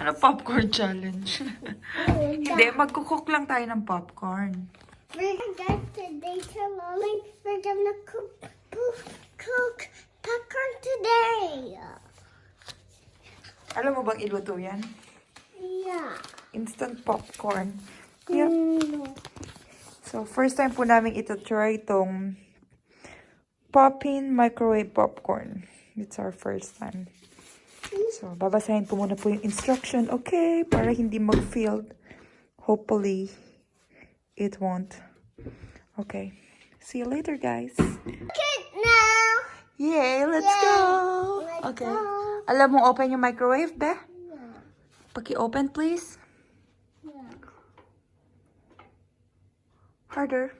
Ano popcorn challenge? Hindi, magkukook lang tayo ng popcorn. Guys, today we're gonna cook popcorn today. Alam mo bang iluto yan? Yeah. Instant popcorn. Yeah. So, first time po namin ito-try itong Poppin microwave popcorn. It's our first time. So, babasahin po muna po yung instruction. Okay, para hindi mag-failed. Hopefully, it won't. Okay. See you later, guys. Okay, now. Yay, let's go. Okay. Alam mo, open yung microwave, be? Yeah. Paki-open, please. Yeah. Harder.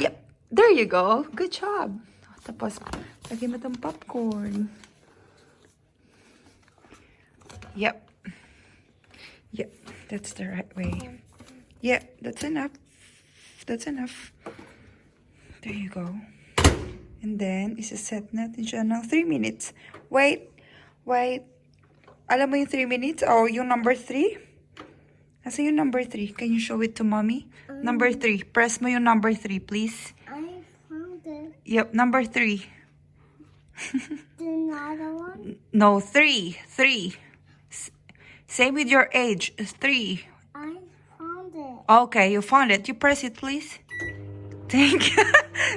Yep. There you go. Good job. Tapos, lagyan mo itong popcorn. Yep. Yep. That's the right way. Yep. That's enough. That's enough. There you go. And then, isa-set natin siya ng 3 minutes. Wait. Wait. Alam mo yung 3 minutes? Oh, yung number 3? Nasa yung number 3? Can you show it to mommy? Number 3. Press mo yung number 3, please. I found it. Yep, number 3. Another one? No, 3. 3. Same with your age. 3. I found it. Okay, you found it. You press it, please. Thank you.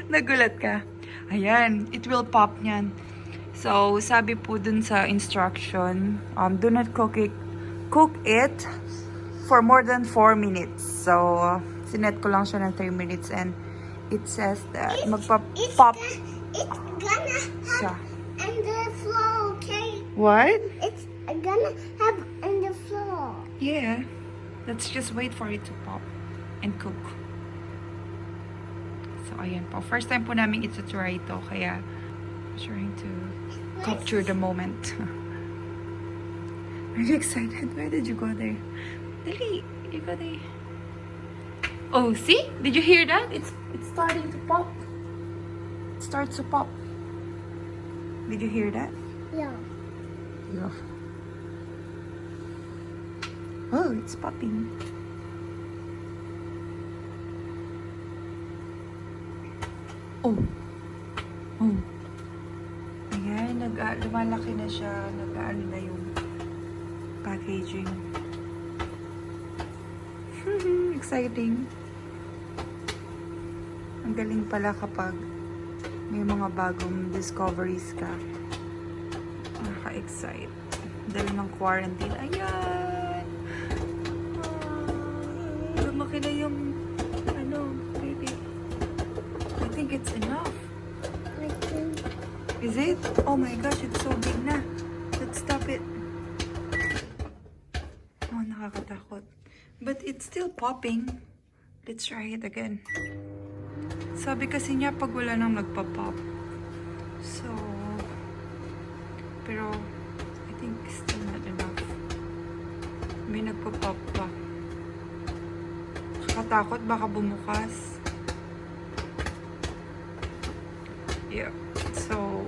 Nagulat ka. Ayan, it will pop niyan. So, sabi po dun sa instruction, do not cook it for more than 4 minutes. So, sinet ko lang siya ng 3 minutes and it says that magpa-pop It's gonna siya. have in the floor, okay? What? It's gonna have in the floor. Yeah. Let's just wait for it to pop and cook. So, ayan po. First time po namin ito-try ito. Kaya, trying to capture the moment. Are you excited? Why did you go there? Dali, you go there. Oh, see? Did you hear that? It's starting to pop. It starts to pop. Did you hear that? Yeah. Yeah. Oh, it's popping. Oh. Oh. Ayan, lumalaki na siya. Nag-ano na yung packaging. Exciting. Ang galing pala kapag may mga bagong discoveries ka. Nakaka-excite. Dahil ng quarantine. Ayan! Lumaki na yung baby. I think it's enough. I think. Is it? Oh my gosh, it's so big na. Let's stop it. Oh, nakakatakot. But it's still popping. Let's try it again. Sabi kasi niya pag wala nang nagpa-pop. So, pero I think still not enough. May nagpa-pop pa. Nakakatakot, baka bumukas. Yeah. So,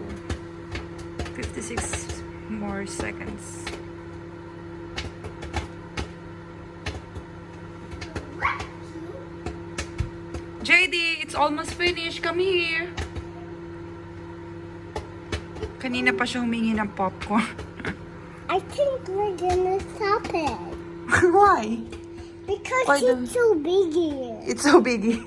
56 more seconds. JD, it's almost finished. Come here. Kanina pa siya humingi ng popcorn. I think we're gonna stop it. Why? Because Why it's so biggie. It's so biggy.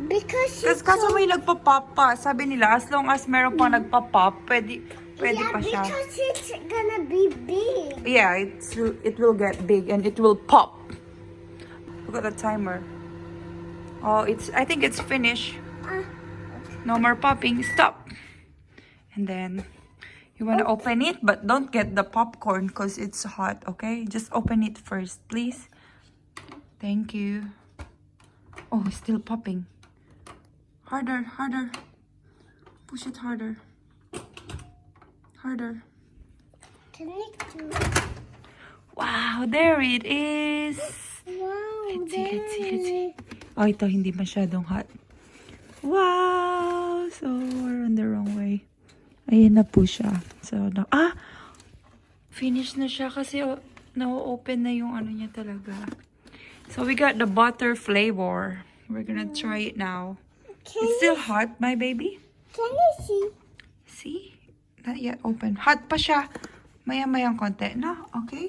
Because Kasi kaso may nagpa-pop pa. Sabi nila, as long as meron pa nagpa-pop, pwede pa siya. Because it's gonna be big. Yeah, it will get big and it will pop. Look at the timer. Oh, I think it's finished. No more popping. Stop. And then you want to open it, but don't get the popcorn because it's hot, okay? Just open it first, please. Thank you. Oh, it's still popping. Harder, harder. Push it harder. Harder. Can I do? Wow, there it is. Wow, Let's see. Daddy. Oh, ito hindi masyadong hot. Wow! So, we're on the wrong way. Ayan na po siya. So, Finish na siya kasi na-open na yung ano niya talaga. So we got the butter flavor. We're gonna try it now. It's still hot, my baby. Can you see? See? Not yet open. Hot pa siya. Maya-mayang konti na. Okay?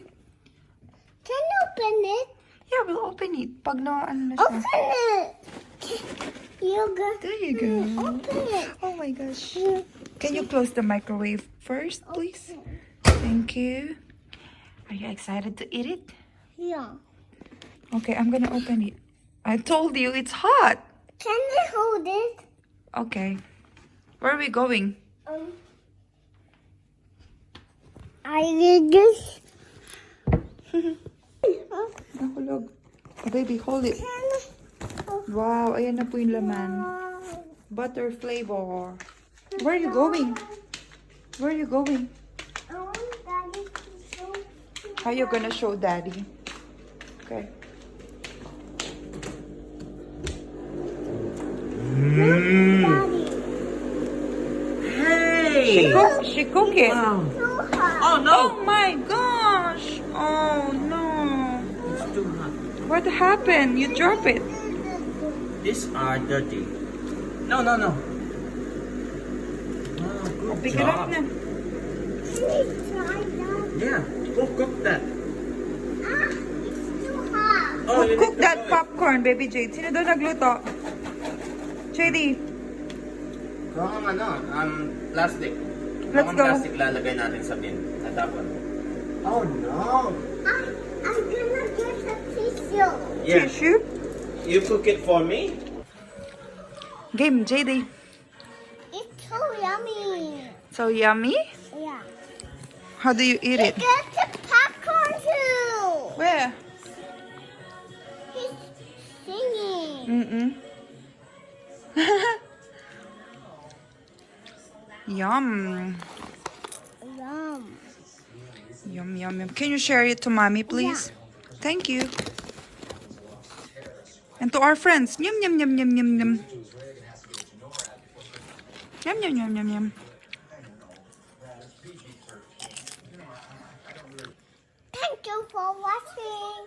Can you open it? Yeah, we'll open it. Pag na ano na siya. Open it. You go. There you go. Open it. Oh my gosh. Can you close the microwave first, please? Thank you. Are you excited to eat it? Yeah. Okay, I'm gonna open it. I told you it's hot. Can you hold it? Okay. Where are we going? I did this. Nahulog. Oh, baby, hold it. Wow, ayan na po yung laman. Butter flavor. Where are you going? Where are you going? How are you gonna show daddy? Okay. Hey! She cook it. Wow. Oh no! Oh my gosh! Oh no! It's too hot. What happened? You drop it. These are dirty. No, no, no. Oh, good Pick it up job. na. Yeah, go cook that. It's too hot. Oh, you Cook need to that do it. popcorn, baby Jade. Sino doon nagluto? JD, Kung ano, plastic. Let's Kung go. plastic lalagay natin sa bin. At tapon. Oh no! I'm gonna get a tissue. Yeah, tissue. you cook it for me? Game, JD. It's so yummy. So yummy. Yeah. How do you eat it? Get the popcorn too. Where? He's singing. Mm-mm. Yum. Yum. Yum, yum, yum. Can you share it to mommy, please? Thank you. And to our friends. Yum, yum, yum, yum, yum, yum. Yum, yum, yum, yum, yum. Thank you for watching.